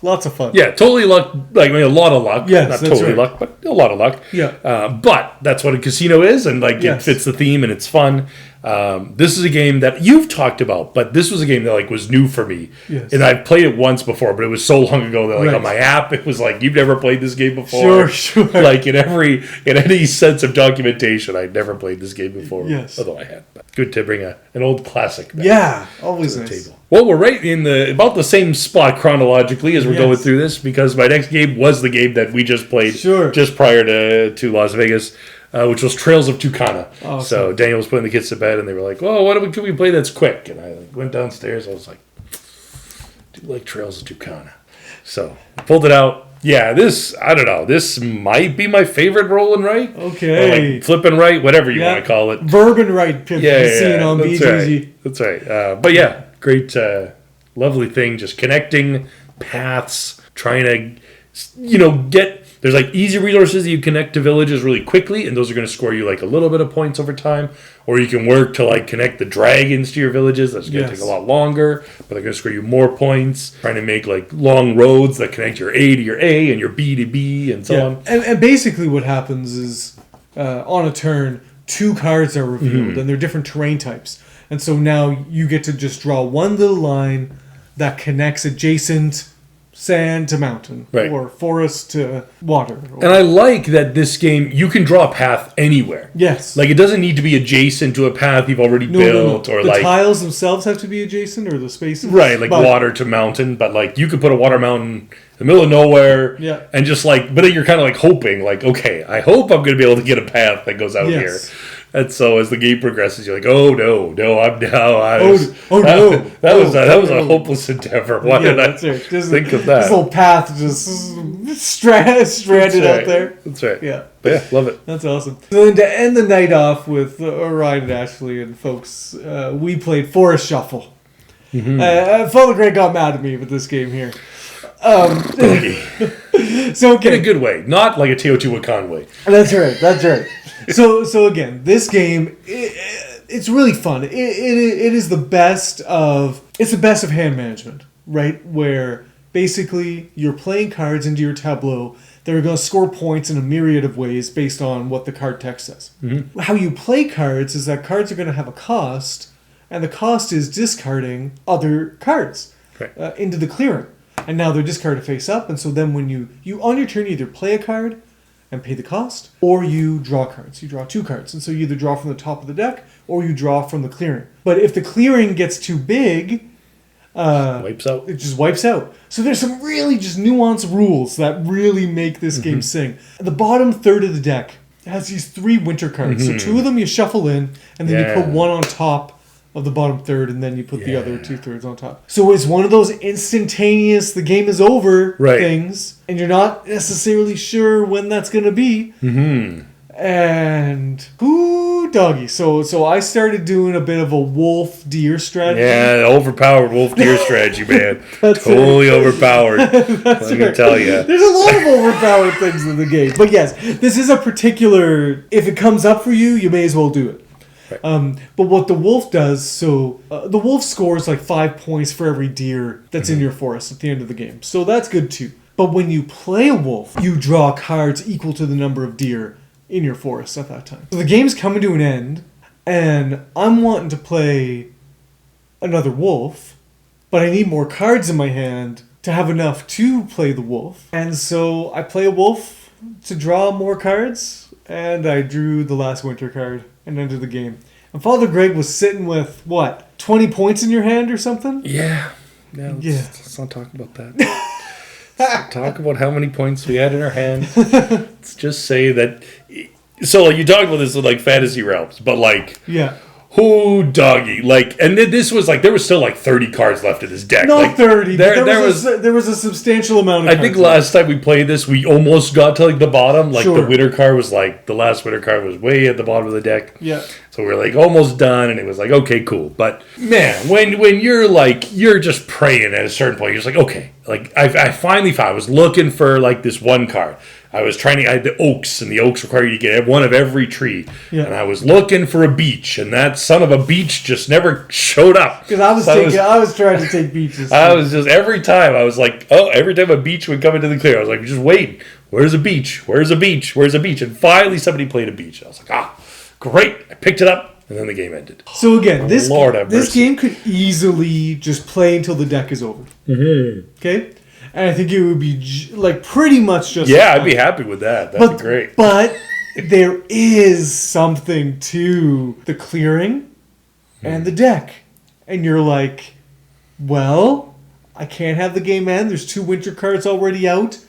Lots of fun. Yeah, totally luck. Like, a lot of luck. Yes, not totally luck, but a lot of luck. Yeah. But that's what a casino is, and it fits the theme, and it's fun. This is a game that you've talked about, but this was a game that was new for me. Yes. And I've played it once before, but it was so long ago that on my app it was like, you've never played this game before. Sure. Like in any sense of documentation, I'd never played this game before. Yes. Although I had. But good to bring an old classic back. Yeah, always to the table. Well, we're right in about the same spot chronologically as we're going through this, because my next game was the game that we just played just prior to Las Vegas. Which was Trails of Tuana. Awesome. So Daniel was putting the kids to bed, and they were like, "Oh, can we play that's quick?" And I went downstairs. I was like, "I do like Trails of Tuana." So I pulled it out. Yeah, I don't know. This might be my favorite roll and write. Okay. Or flip and write, whatever you want to call it. Verb and write. On BGG. That's right. But yeah, great, lovely thing. Just connecting paths, trying to, get... There's easy resources that you connect to villages really quickly, and those are going to score you a little bit of points over time. Or you can work to connect the dragons to your villages. That's going to take a lot longer, but they're going to score you more points. Trying to make long roads that connect your A to your A and your B to B and so on. And basically what happens is on a turn, 2 cards are revealed, and they're different terrain types. And so now you get to just draw one little line that connects adjacent sand to mountain, right. or forest to water. And I like that this game, you can draw a path anywhere. Yes. Like, it doesn't need to be adjacent to a path you've already built. Or the like tiles themselves have to be adjacent, or the spaces. Right, like water to mountain. But, like, you could put a water mountain in the middle of nowhere. Yeah. And just, like, but you're kind of, like, hoping, like, okay, I hope I'm going to be able to get a path that goes out here. And so as the game progresses, you're like, oh no, I'm now. That was a hopeless endeavor. Why did I think of that? This little path just stranded out there. That's right. Yeah. But yeah, love it. That's awesome. So then to end the night off with Ryan and Ashley and folks, we played Forest Shuffle. Father Greg got mad at me with this game here. So okay. In a good way, not like a Teotihuacan way. That's right. So again, this game, it's really fun. It is the best of hand management, right? Where basically you're playing cards into your tableau that are going to score points in a myriad of ways based on what the card text says. Mm-hmm. How you play cards is that cards are going to have a cost, and the cost is discarding other cards into the clearing. And now they're discarded face up, and so then when you on your turn either play a card and pay the cost, or you draw cards. You draw 2 cards, and so you either draw from the top of the deck or you draw from the clearing. But if the clearing gets too big, wipes out. It just wipes out. So there's some really just nuanced rules that really make this game sing. The bottom third of the deck has these 3 winter cards. So 2 of them you shuffle in, and then you put 1 on top of the bottom third, and then you put the other 2/3 on top. So it's one of those instantaneous, the game is over things, and you're not necessarily sure when that's going to be. Mm-hmm. And doggy. So I started doing a bit of a wolf deer strategy. Yeah, overpowered wolf deer strategy, man. Totally overpowered. Let me tell you. There's a lot of overpowered things in the game. But yes, this is a particular, if it comes up for you, you may as well do it. Right. But what the wolf does, the wolf scores like 5 points for every deer that's in your forest at the end of the game. So that's good too. But when you play a wolf, you draw cards equal to the number of deer in your forest at that time. So the game's coming to an end, and I'm wanting to play another wolf, but I need more cards in my hand to have enough to play the wolf. And so I play a wolf to draw more cards, and I drew the last winter card and ended the game. And Father Greg was sitting with, 20 points in your hand or something? Yeah. Let's not talk about that. Let's talk about how many points we had in our hands. Let's just say that... So, like, you talk about this with, like, fantasy realms, but, like... Yeah. Who doggy? Like, and this was, like, there was still, like, 30 cards left in this deck. Not like, 30. There was a substantial amount of cards. I think last time we played this, we almost got to, like, the bottom. Like, the winter card was, like, the last winter card was way at the bottom of the deck. Yeah. So we were, like, almost done, and it was like, okay, cool. But, man, when you're, like, you're just praying at a certain point, you're just like, okay. Like, I finally found, I was looking for, like, this one card. I had the oaks, and the oaks require you to get one of every tree. Yeah. And I was looking for a beech, and that son of a beech just never showed up. Because I was trying to take beeches. I was just, every time a beech would come into the clear, I was like, just wait. Where's a beech? Where's a beech? Where's a beech? And finally somebody played a beech. I was like, great. I picked it up, and then the game ended. So again, this game could easily just play until the deck is over. Mm-hmm. Okay? And I think it would be like pretty much just... Yeah, I'd be happy with that. That'd be great. But there is something to the clearing and the deck. And you're like, well, I can't have the game end. There's 2 winter cards already out.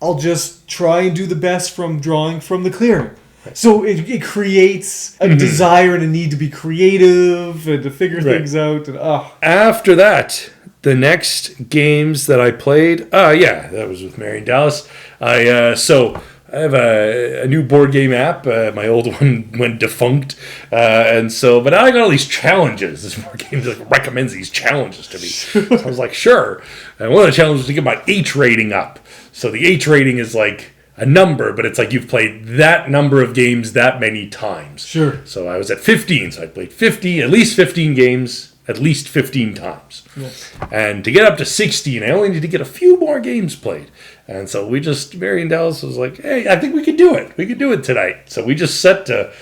I'll just try and do the best from drawing from the clearing. So it creates a desire and a need to be creative and to figure things out. And after that... The next games that I played, that was with Mary in Dallas. I have a new board game app. My old one went defunct, but now I got all these challenges. This board game recommends these challenges to me. So I was like, sure. And one of the challenges was to get my H rating up. So the H rating is like a number, but it's like you've played that number of games that many times. Sure. So I was at 15, so I played at least 15 games. At least 15 times. Yes. And to get up to 16, I only need to get a few more games played. And so Mary in Dallas was like, hey, I think we could do it. We could do it tonight. So we just set to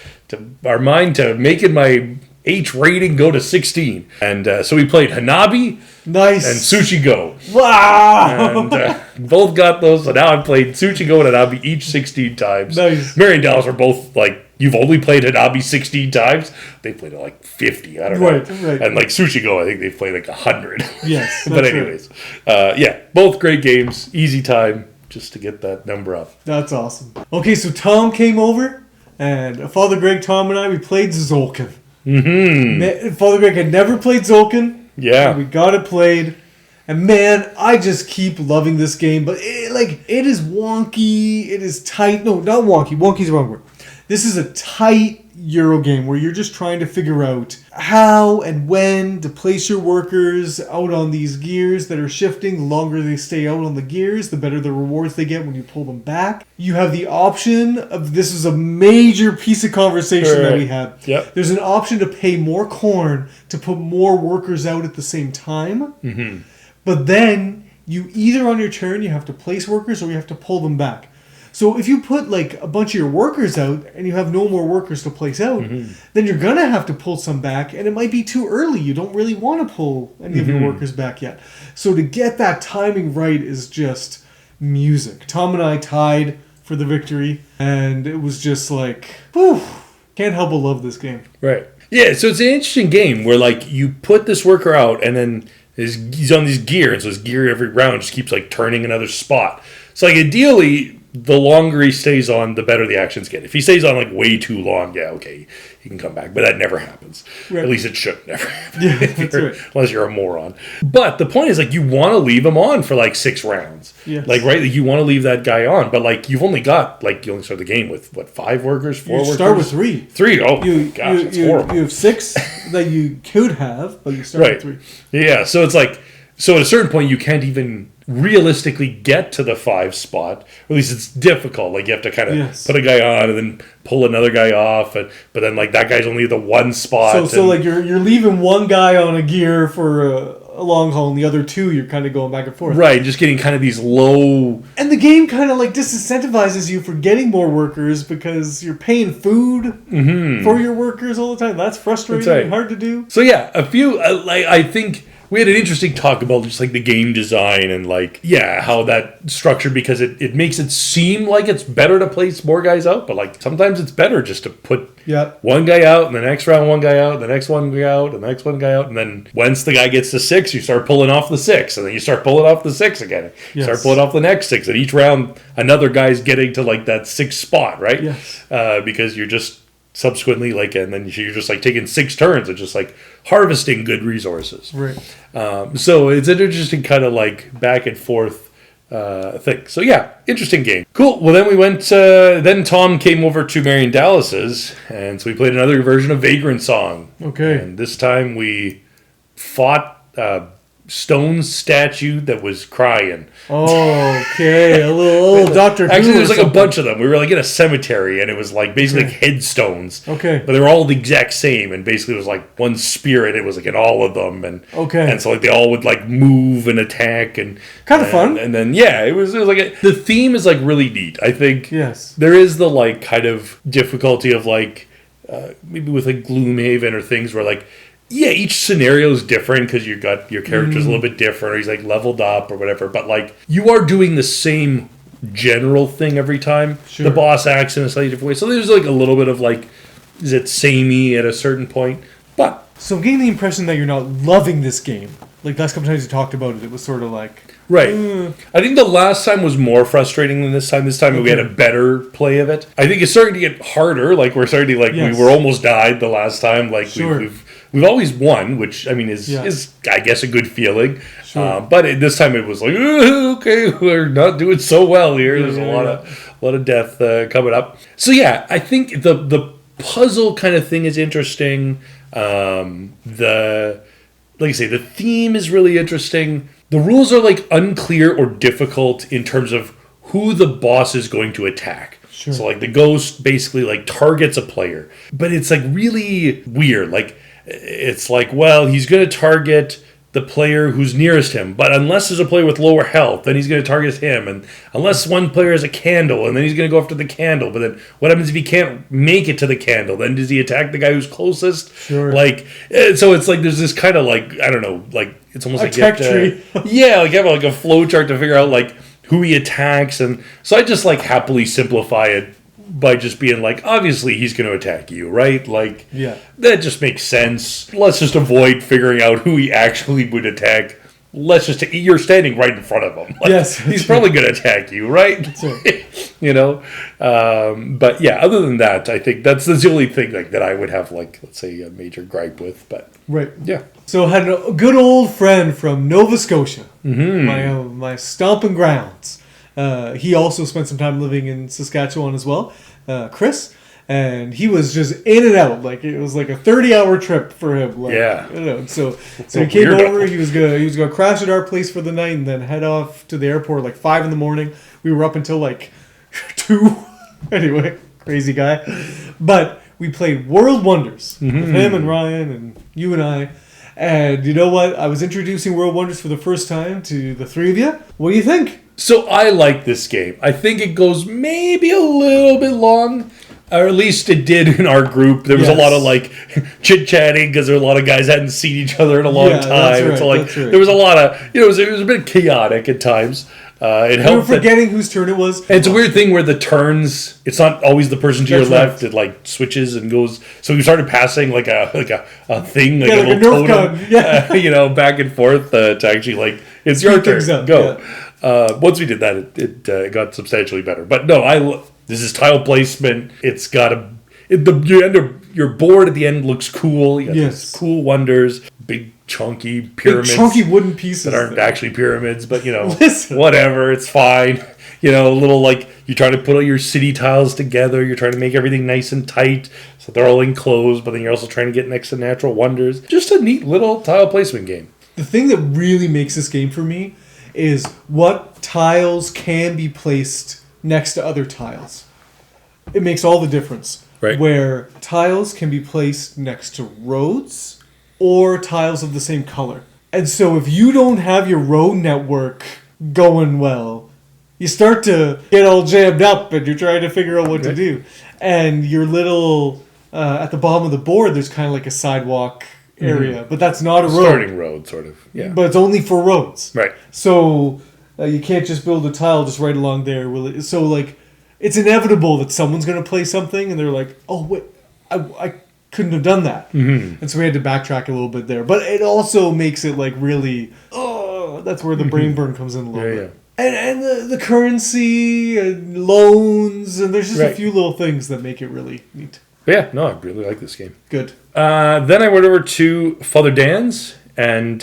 our mind to making my H rating go to 16. And so we played Hanami Nice. and Sushi Go. Wow. And both got those. So now I've played Sushi Go and Hanami each 16 times. Nice. Mary and Dallas are both like, you've only played Hanami 16 times. They played it like 50. I don't know. Right. And like Sushi Go, I think they've played like 100. Yes. But anyways, yeah, both great games. Easy time just to get that number up. That's awesome. Okay, so Tom came over, and Father Greg, Tom, and I, we played Zolkin. Mm-hmm. Father Greg had never played Zolkin. Yeah. We got it played. And man, I just keep loving this game. But it is wonky. It is tight. No, not wonky. Wonky's the wrong word. This is a tight Euro game where you're just trying to figure out how and when to place your workers out on these gears that are shifting. The longer they stay out on the gears, the better the rewards they get when you pull them back. You have the option of, this is a major piece of conversation that we had. Yep. There's an option to pay more corn to put more workers out at the same time. Mm-hmm. But then you either on your turn you have to place workers or you have to pull them back. So if you put like a bunch of your workers out and you have no more workers to place out, then you're going to have to pull some back, and it might be too early. You don't really want to pull any of your workers back yet. So to get that timing right is just music. Tom and I tied for the victory, and it was just like, whew, can't help but love this game. Right. Yeah, so it's an interesting game where like you put this worker out and then he's on these gears, so his gear every round just keeps like turning another spot. So like ideally, the longer he stays on, the better the actions get. If he stays on like way too long, yeah, okay, he can come back. But that never happens. Right. At least it should never happen. Yeah, that's right. Unless you're a moron. But the point is, like, you want to leave him on for like 6 rounds. Yes. Like, right? Like, you want to leave that guy on. But like, you've only got, like, you only start the game with, what, 5 workers? 4 workers? You start with 3. 3? Oh, gosh, that's horrible. You have 6 that you could have, but you start with 3. Yeah, so it's like, so at a certain point, you can't even realistically get to the 5 spot. Or at least it's difficult. Like, you have to kind of put a guy on and then pull another guy off. But then, like, that guy's only the 1 spot. So like, you're leaving one guy on a gear for a long haul, and the other 2 you're kind of going back and forth. Right, just getting kind of these low... And the game kind of, like, disincentivizes you for getting more workers because you're paying food for your workers all the time. That's frustrating and hard to do. So, yeah, a few... like, I think... We had an interesting talk about just like the game design and like, yeah, how that structured, because it makes it seem like it's better to place more guys out, but like sometimes it's better just to put one guy out and the next round one guy out, the next one guy out, and the next one guy out, and then once the guy gets to 6, you start pulling off the 6, and then you start pulling off the 6 again. You start pulling off the next 6, and each round another guy's getting to like that 6th spot, right? Yes. Because you're just subsequently like, and then you're just like taking 6 turns and just like harvesting good resources. Right. So it's an interesting kind of like back and forth thing. So yeah, interesting game. Cool. Well, then we went. Then Tom came over to Marion Dallas's, and so we played another version of Vagrant Song. Okay. And this time we fought stone statue that was crying. Okay, a little Doctor Who. Actually, there's like a bunch of them. We were like in a cemetery, and it was like basically like headstones. Okay. But they were all the exact same, and basically it was like one spirit. It was like in all of them, and and so like they all would like move and attack and kind of fun. And then yeah, it was like the theme is like really neat. I think there is the like kind of difficulty of like maybe with like Gloomhaven or things where like. Yeah, each scenario is different because you got your character's a little bit different, or he's like leveled up or whatever. But like you are doing the same general thing every time. Sure. The boss acts in a slightly different way, so there's like a little bit of like, is it samey at a certain point? But so I'm getting the impression that you're not loving this game. Like last couple times you talked about it, it was sort of like I think the last time was more frustrating than this time. This time we had a better play of it. I think it's starting to get harder. Like we're starting to like we were almost died the last time. Like we've always won, which I mean is I guess a good feeling. Sure. But this time it was like okay, we're not doing so well here. There's a lot of death coming up. So yeah, I think the puzzle kind of thing is interesting. Like I say, the theme is really interesting. The rules are like unclear or difficult in terms of who the boss is going to attack. Sure. So like the ghost basically like targets a player, but it's like really weird. Like it's like, well, he's going to target the player who's nearest him. But unless there's a player with lower health, then he's going to target him. And unless one player has a candle, and then he's going to go after the candle. But then what happens if he can't make it to the candle? Then does he attack the guy who's closest? Sure. Like, so it's like there's this kind of like, I don't know, like it's almost like tech tree. yeah, like you have like a flow chart to figure out like who he attacks. And so I just like happily simplify it by just being like, obviously he's going to attack you, right? Like, Yeah. that just makes sense. Let's just avoid figuring out who he actually would attack. Let's just, you're standing right in front of him. Like, Yes, that's he's probably going to attack you, right? That's right. You know? But yeah, other than that, I think that's the only thing like that I would have, like, let's say, a major gripe with. But Right. yeah. So I had a good old friend from Nova Scotia, Mm-hmm. my stomping grounds. He also spent some time living in Saskatchewan as well, Chris, and he was just in and out. Like it was like a 30-hour trip for him. Like, Yeah. You know, so he came Weirdo. over. He was gonna crash at our place for the night and then head off to the airport like 5 a.m. We were up until like 2. Anyway, crazy guy. But we played World Wonders with him and Ryan and you and I. And you know what? I was introducing World Wonders for the first time to the three of you. What do you think? So I like this game. I think it goes maybe a little bit long, or at least it did in our group. There was a lot of like chit-chatting because there were a lot of guys that hadn't seen each other in a long time. That's right, So like that's right. there was a lot of, it was a bit chaotic at times. It We were helped that, forgetting whose turn it was. and it's a weird thing where the turns, it's not always the person to your That's right. left. It like switches and goes. So we started passing like a thing, like Yeah, a like a little Nerf totem, gun. Yeah. you know, back and forth to actually like, it's your Speed turn. things up, Go. Once we did that, it got substantially better. But no, this is tile placement. It's got your board at the end looks cool. You got these cool wonders, big chunky pyramids. Big chunky wooden pieces that aren't actually pyramids, but you know, Listen. whatever, it's fine. You know, a little like you try to put all your city tiles together. You're trying to make everything nice and tight so they're all enclosed, but then you're also trying to get next to natural wonders. Just a neat little tile placement game. The thing that really makes this game for me is what tiles can be placed next to other tiles. It makes all the difference. Right. Where tiles can be placed next to roads or tiles of the same color. And so if you don't have your road network going well, you start to get all jammed up and you're trying to figure out what to do. And your little, at the bottom of the board, there's kind of like a sidewalk area, but that's not a road. Starting road, sort of. Yeah. But it's only for roads. Right. So you can't just build a tile just right along there. So like, it's inevitable that someone's going to play something and they're like, oh, wait, I couldn't have done that. Mm-hmm. And so we had to backtrack a little bit there. But it also makes it like really, that's where the brain burn comes in a little bit. And the currency and loans, and there's just a few little things that make it really neat. But yeah, no, I really like this game. Good. Then I went over to Father Dan's, and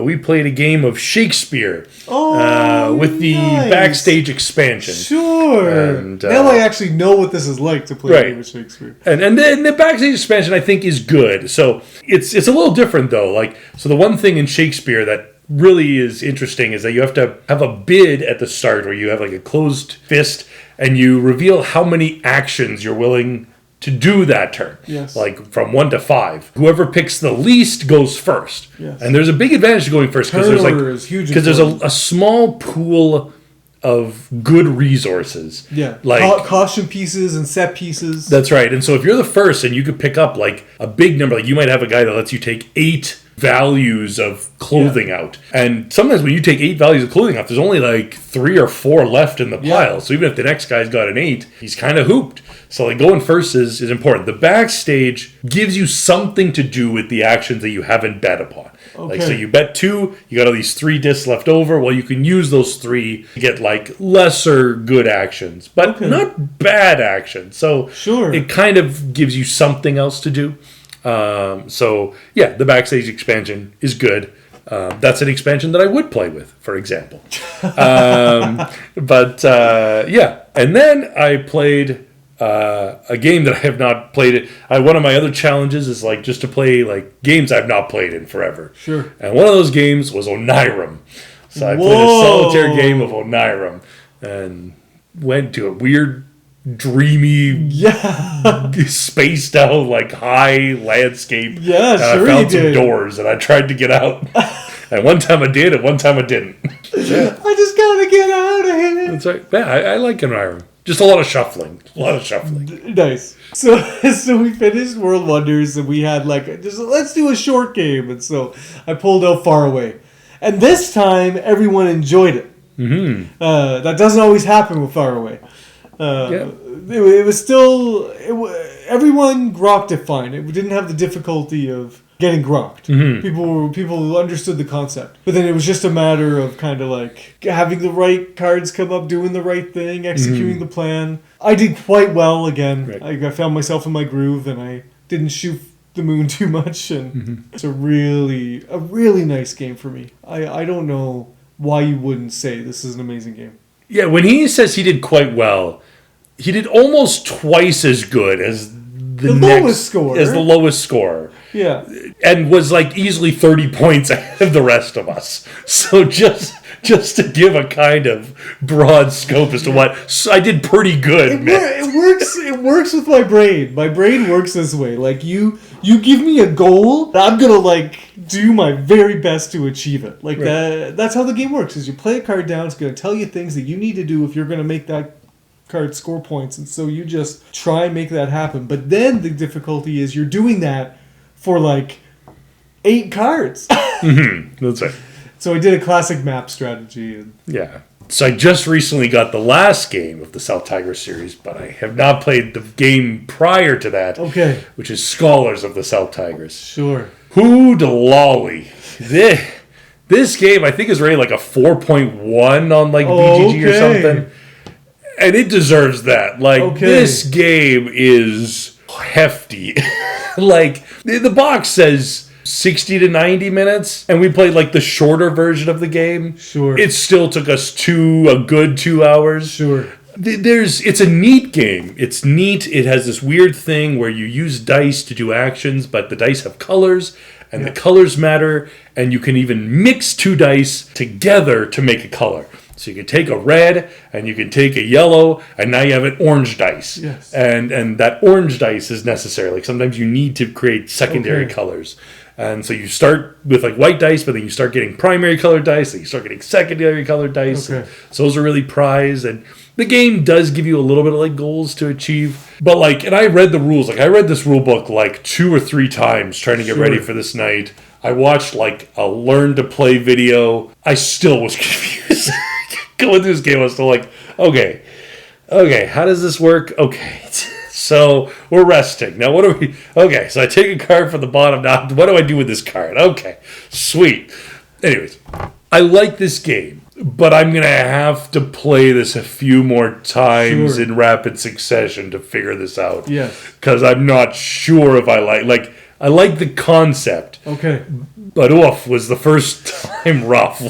we played a game of Shakespeare with the backstage expansion. Sure. And, now I actually know what this is like to play a game of Shakespeare. And then the backstage expansion, I think, is good. So it's a little different, though. Like, so the one thing in Shakespeare that really is interesting is that you have to have a bid at the start where you have like a closed fist and you reveal how many actions you're willing to do that turn. Yes. Like from 1 to 5. Whoever picks the least goes first. Yes. And there's a big advantage to going first because there's a small pool of good resources. Yeah. Like caution pieces and set pieces. That's right. And so if you're the first and you could pick up like a big number, like you might have a guy that lets you take 8 values of clothing out. And sometimes when you take 8 values of clothing out, there's only like 3 or 4 left in the pile. So even if the next guy's got an 8, he's kind of hooped. So like going first is important. The backstage gives you something to do with the actions that you haven't bet upon. Okay. Like so you bet 2, you got all these 3 discs left over. Well, you can use those 3 to get like lesser good actions, but not bad actions. So it kind of gives you something else to do. So yeah, the backstage expansion is good. That's an expansion that I would play with, for example. But and then I played a game that I have not played it. One of my other challenges is like just to play like games I've not played in forever. Sure. And one of those games was Onirim. So I played a solitaire game of Onirim and went to a weird dreamy, spaced out, like high landscape. Yeah, and sure I found you some did. doors, and I tried to get out. And one time I did, and one time I didn't. Yeah. I just gotta get out of here. That's right. Yeah, I like Skyrim. Just a lot of shuffling. Nice. So we finished World Wonders, and we had let's do a short game. And so I pulled out Far Away. And this time, everyone enjoyed it. Mm-hmm. That doesn't always happen with Far Away. It was still... everyone grokked it fine. It didn't have the difficulty of getting grokked. Mm-hmm. People understood the concept. But then it was just a matter of kind of like having the right cards come up, doing the right thing, executing the plan. I did quite well again. Right. I found myself in my groove, and I didn't shoot the moon too much. And it's a really nice game for me. I don't know why you wouldn't say this is an amazing game. Yeah, when he says he did quite well, he did almost twice as good as the lowest score. Yeah. And was like easily 30 points ahead of the rest of us. So just to give a kind of broad scope as to what... So I did pretty good, man. It works with my brain. My brain works this way. Like, you give me a goal, I'm going to, do my very best to achieve it. Like, that's how the game works, is you play a card down, it's going to tell you things that you need to do if you're going to make that card score points, and so you just try and make that happen. But then the difficulty is you're doing that for 8 cards. That's right. So I did a classic map strategy. Yeah. So I just recently got the last game of the South Tigris series, but I have not played the game prior to that. Okay. Which is Scholars of the South Tigris. Sure. Who de lolly. This game I think is rated a 4.1 on BGG or something. And it deserves that. This game is hefty. The box says 60 to 90 minutes, and we played the shorter version of the game. Sure. It still took us a good 2 hours. Sure. It's a neat game. It's neat. It has this weird thing where you use dice to do actions, but the dice have colors, and the colors matter, and you can even mix 2 dice together to make a color. So you can take a red, and you can take a yellow, and now you have an orange dice. Yes. And that orange dice is necessary. Sometimes you need to create secondary colors. And so you start with white dice, but then you start getting primary colored dice, and you start getting secondary colored dice. Okay. So those are really prized. And the game does give you a little bit of goals to achieve. But and I read the rules. I read this rule book 2 or 3 times trying to get ready for this night. I watched a learn to play video. I still was confused. Going through this game, I was still okay, how does this work? Okay, so we're resting. Now what do we... Okay, so I take a card from the bottom. Now, what do I do with this card? Okay, sweet. Anyways, I like this game, but I'm going to have to play this a few more times in rapid succession to figure this out. Yes. Because I'm not sure if I like... I like the concept. Okay. But was the first time rough.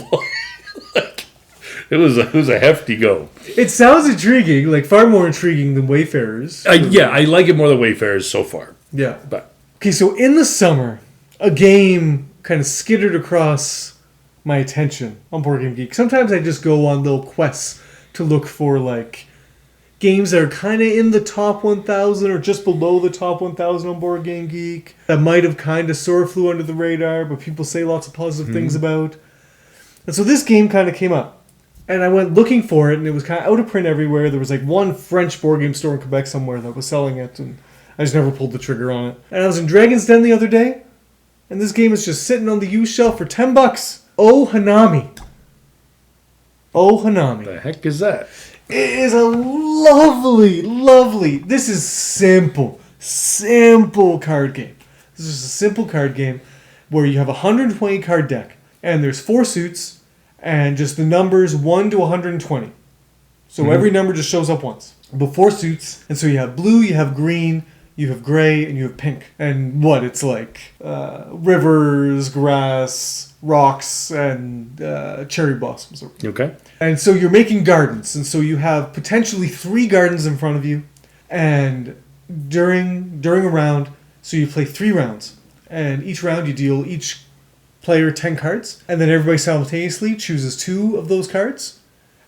It was a hefty go. It sounds intriguing, far more intriguing than Wayfarers. I like it more than Wayfarers so far. Yeah. But okay, so in the summer, a game kind of skittered across my attention on Board Game Geek. Sometimes I just go on little quests to look for games that are kind of in the top 1,000 or just below the top 1,000 on Board Game Geek that might have kind of sort of flew under the radar, but people say lots of positive things about. And so this game kind of came up. And I went looking for it, and it was kind of out of print everywhere. There was one French board game store in Quebec somewhere that was selling it, and I just never pulled the trigger on it. And I was in Dragon's Den the other day, and this game is just sitting on the used shelf for $10. Oh, Hanami. Oh, Hanami. The heck is that? It is a lovely... This is simple card game. This is a simple card game where you have a 120 card deck, and there's 4 suits, and just the numbers 1 to 120. So every number just shows up once. But 4 suits. And so you have blue, you have green, you have gray, and you have pink. And it's rivers, grass, rocks, and cherry blossoms. Okay. And so you're making gardens. And so you have potentially 3 gardens in front of you. And during a round, so you play 3 rounds. And each round you deal each player 10 cards, and then everybody simultaneously chooses 2 of those cards,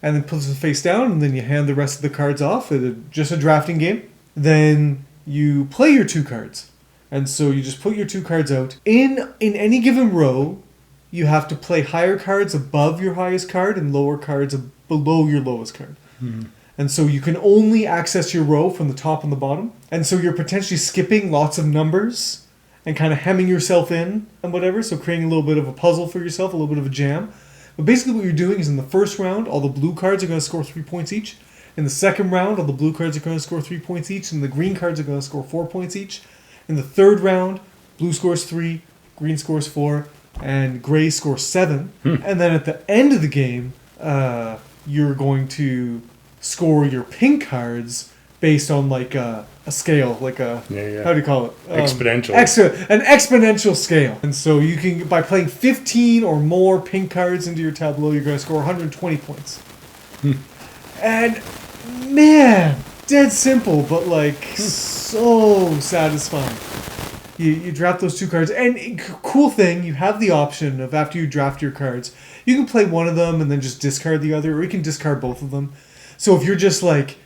and then puts it face down, and then you hand the rest of the cards off. It's just a drafting game. Then you play your 2 cards. And so you just put your 2 cards out. In any given row, you have to play higher cards above your highest card and lower cards below your lowest card. Mm-hmm. And so you can only access your row from the top and the bottom. And so you're potentially skipping lots of numbers and kind of hemming yourself in and whatever. So creating a little bit of a puzzle for yourself, a little bit of a jam. But basically what you're doing is in the first round, all the blue cards are going to score 3 points each. In the second round, all the blue cards are going to score 3 points each. And the green cards are going to score 4 points each. In the third round, blue scores 3, green scores 4, and gray scores 7. And then at the end of the game, you're going to score your pink cards based on like a scale, like a how do you call it? Exponential. An exponential scale. And so you can, by playing 15 or more pink cards into your tableau, you're going to score 120 points. And man, dead simple, but like so satisfying. You draft those 2 cards, and cool thing, you have the option of after you draft your cards, you can play one of them and then just discard the other, or you can discard both of them. So if you're just like,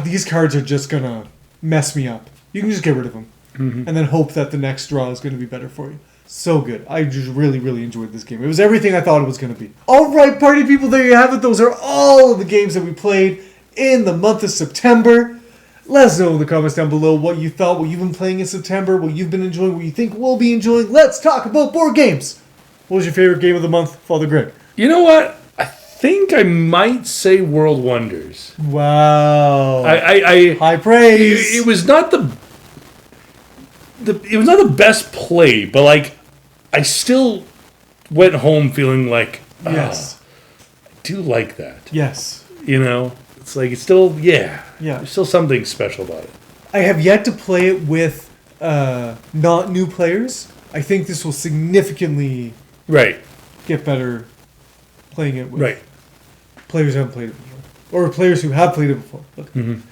these cards are just gonna mess me up, you can just get rid of them, and then hope that the next draw is going to be better for you. So good. I just really, really enjoyed this game. It was everything I thought it was going to be. All right, party people, there you have it. Those are all of the games that we played in the month of September. Let us know in the comments down below what you thought, what you've been playing in September, what you've been enjoying, what you think we'll be enjoying. Let's talk about board games. What was your favorite game of the month, Father Greg? You know what? I think I might say World Wonders. Wow. I high praise. It was not the best play, but like I still went home feeling like, yes, I do like that. Yes. You know, it's like it's still Yeah. There's still something special about it. I have yet to play it with not new players. I think this will significantly get better playing it with players who haven't played it before. Or players who have played it before.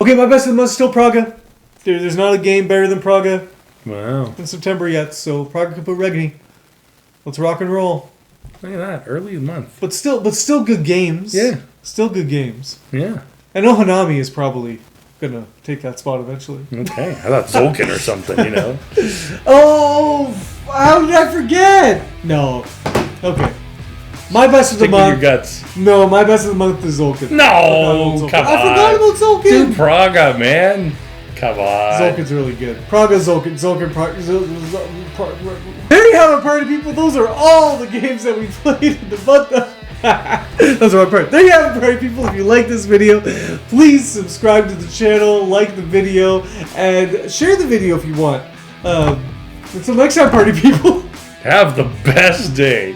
Okay, my best of the month is still Praga. There's not a game better than Praga in September yet, so Praga can put Regni. Let's rock and roll. Look at that, early in the month. But still good games. Yeah. Still good games. Yeah. I know Hanami is probably going to take that spot eventually. Okay. I thought Zolkin or something, you know. Oh, how did I forget? No. Okay. My best of the month. With your guts. No, my best of the month is Zolkin. No, come on. I forgot about Zolkin. Dude, Praga, man. Come on. Zolkin's really good. Praga, Zolkin, Praga. There you have it, party people. Those are all the games that we played in the month of... That's the wrong part. There you have it, party people. If you like this video, please subscribe to the channel, like the video, and share the video if you want. Until next time, party people. Have the best day.